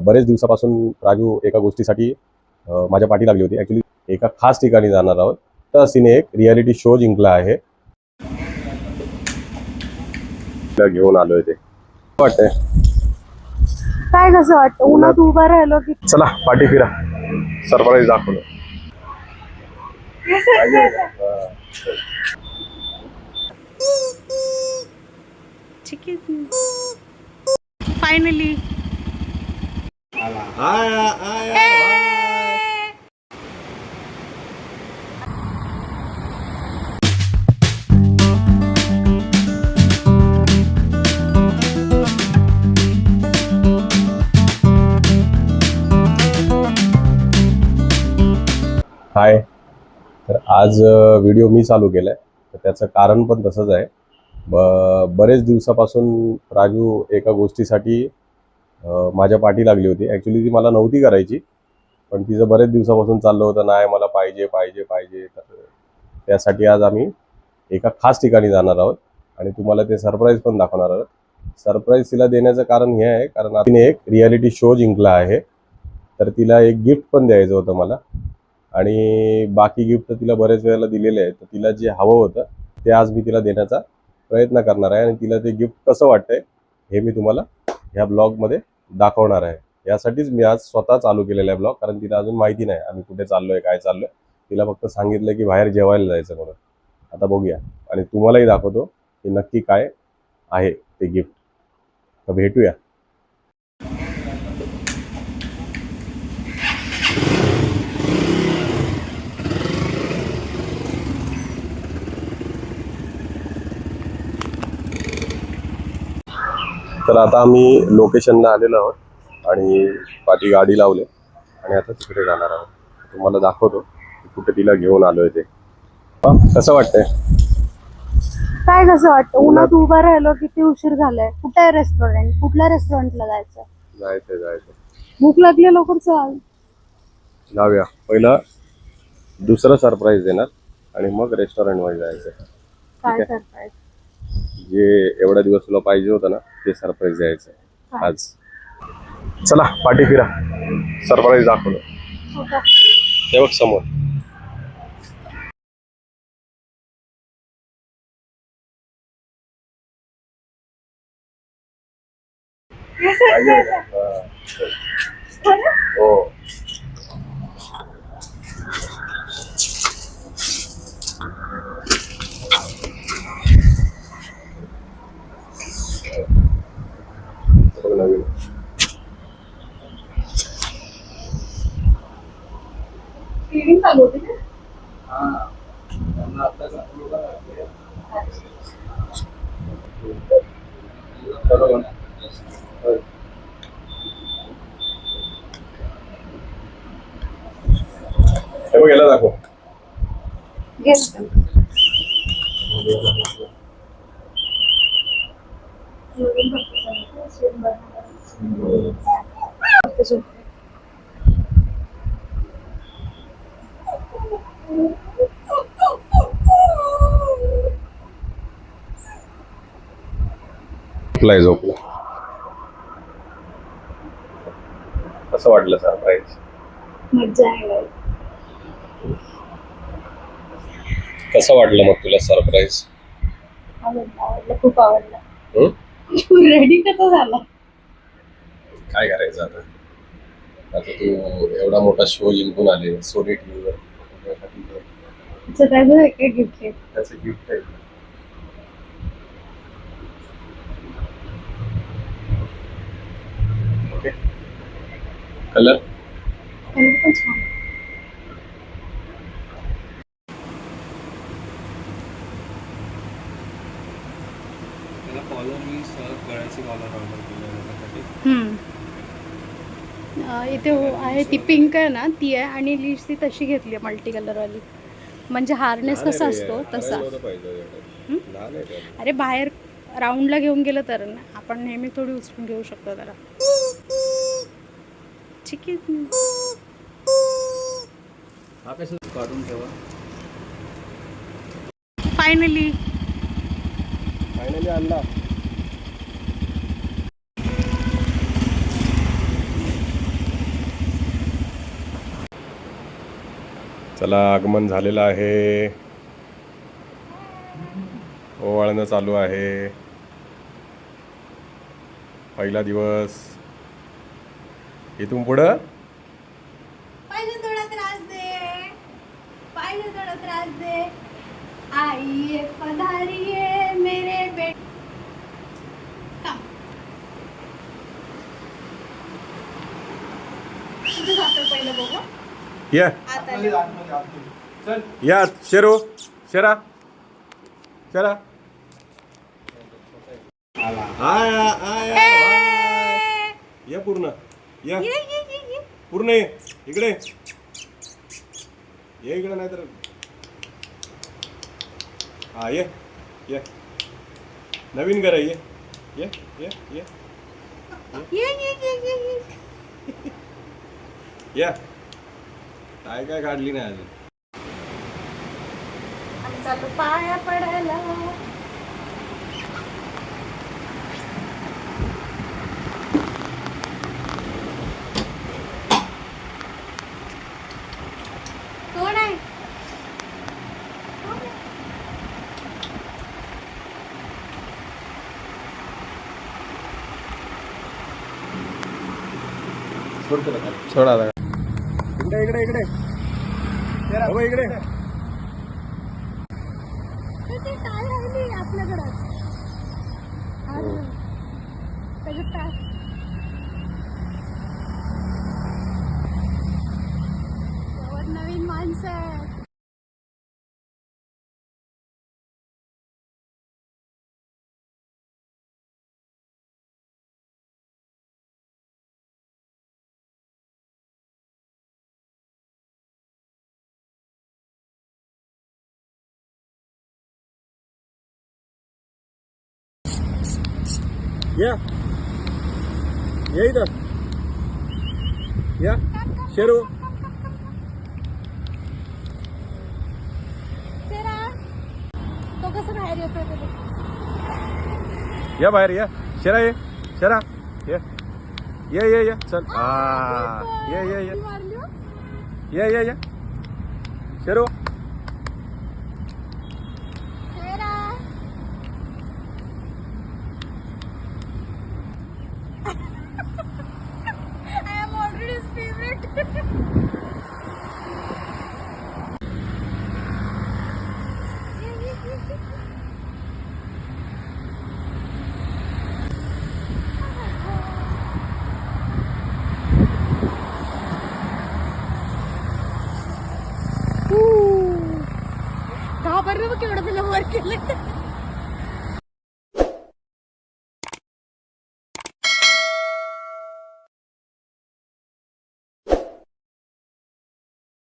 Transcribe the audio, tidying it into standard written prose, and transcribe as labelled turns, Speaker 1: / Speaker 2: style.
Speaker 1: बरेच दिवसापासून राजू एका गोष्टीसाठी माझ्या पाठी लागली होती. ॲक्च्युली एका खास ठिकाणी जाणार आहोत. तर तिने एक रियालिटी शो जिंकला आहे. घेऊन आलोय ते वाटतंय
Speaker 2: काय कसं वाटतं उन्हात उभा राहिलो की
Speaker 1: चला पाठी फिरा सरप्राईज दाखवलं.
Speaker 2: फायनली
Speaker 1: हाय. तर आज व्हिडिओ मी चालू केलाय. तर त्याचं कारण पण तसंच आहे. बरेच दिवसापासून राजू एका गोष्टीसाठी माझ्या पाठी लागली होती. ॲक्च्युली ती मला नव्हती करायची, पण तिचं बरेच दिवसापासून चाललं होतं, नाही मला पाहिजे पाहिजे पाहिजे. तर त्यासाठी आज आम्ही एका खास ठिकाणी जाणार आहोत आणि तुम्हाला ते सरप्राईज पण दाखवणार आहोत. सरप्राईज तिला देण्याचं कारण हे आहे, कारण तिने एक रियालिटी शो जिंकला आहे. तर तिला एक गिफ्ट पण द्यायचं होतं मला, आणि बाकी गिफ्ट तर तिला बरेच वेळेला दिलेले आहे. तर तिला जे हवं होतं ते आज मी तिला देण्याचा प्रयत्न करणार आहे, आणि तिला ते गिफ्ट कसं वाटतंय हे मी तुम्हाला ह्या ब्लॉगमध्ये दाखवणार आहे. यासाठीच मी आज स्वतः चालू केलेला आहे ब्लॉग, कारण तिला अजून माहिती नाही आम्ही कुठे चाललोय, काय चाललोय. तिला फक्त सांगितलं की बाहेर जेवायला जायचं म्हणून. आता बघूया, आणि तुम्हालाही दाखवतो की नक्की काय आहे ते गिफ्ट. तर भेटूया. तर आता आम्ही लोकेशनला आलेलो आहोत आणि पाठी गाडी लावले आणि आता तिकडे जाणार आहोत. तुम्हाला दाखवतो कुठे तिला घेऊन आलोय ते. कसं वाटतंय?
Speaker 2: काय कसं वाटतं उन्हात उभा राहिलो किती उशीर झालाय. कुठे आहे रेस्टॉरंट? कुठल्या रेस्टॉरंटला जायचं?
Speaker 1: जायचं
Speaker 2: भूक लागली, लवकर चाल.
Speaker 1: जाऊया. पहिलं दुसरं सरप्राईज देणार आणि मग रेस्टॉरंटमध्ये जायचं.
Speaker 2: काय सरप्राईज?
Speaker 1: जे एवढ्या दिवस तुला पाहिजे होतं ना, ते सरप्राईज द्यायचं आज. चला पाठी फिरा सरप्राईज दाखवलं. ते बघ समोर. हो. नवीन
Speaker 2: चालू होती ना?
Speaker 1: हे बघ, याला दाखव. झोपला. कसं वाटलं सरप्राईज?
Speaker 2: मज्जा आहे.
Speaker 1: कसं वाटलं मग तुला सरप्राईज?
Speaker 2: आवडलं, खूप आवडलं. रेडी कसा झाला?
Speaker 1: काय करायचं आता? आता तू एवढा मोठा शो जिंकून आले सोनी टीव्हीवर.
Speaker 2: त्याचं एक गिफ्ट आहे.
Speaker 1: त्याचं गिफ्ट आहे. ओके. कलर
Speaker 2: पण छान. इथे आहे ती पिंक आहे ना, ती आहे, आणि लीड्स ती तशी घेतली आहे मल्टी कलरवाली. म्हणजे हार्नेस कसा असतो तसा. अरे बाहेर राऊंडला घेऊन गेलं तर ना, आपण नेहमी थोडी उचलून घेऊ शकतो जरा. ठीक आहे.
Speaker 1: काढून ठेवा.
Speaker 2: फायनली
Speaker 1: आणला. चला आगमन झालेलं आहे. ओवाळणं चालू आहे. पहिला दिवस. इथून पुढं
Speaker 2: पाहिजे थोडा त्रास दे, पाहिजे थोडा त्रास दे. आई पधारिये मेरे बेट. तुझं जातं पहिलं बघू.
Speaker 1: या
Speaker 2: आता
Speaker 1: या शेरो शेरा शेरा आया आया ये पूर्ण या
Speaker 2: ये.
Speaker 1: पूर्ण ये इकडे ये इकडे नाही तर हा ये नवीन घर आहे ये या काय काढली नाही अजून.
Speaker 2: आमचा तो पाया पडायला. कोण आहे?
Speaker 1: सोडा इकडे इकडे हो इकडे
Speaker 2: ते काय राहिली आपल्याकडं? त्याच्यात काय? त्यावर नवीन माणसं आहेत.
Speaker 1: या इथं या शेरू
Speaker 2: तेरा तो कसं बाहेर येतोय ते बघ.
Speaker 1: या बाहेर या शेरा ये शेरा ये चल ये
Speaker 2: मारली हो.
Speaker 1: ये शेरू
Speaker 2: तेरा I am already his favorite. घाबरलं बघ केवढं तिला वर केलं.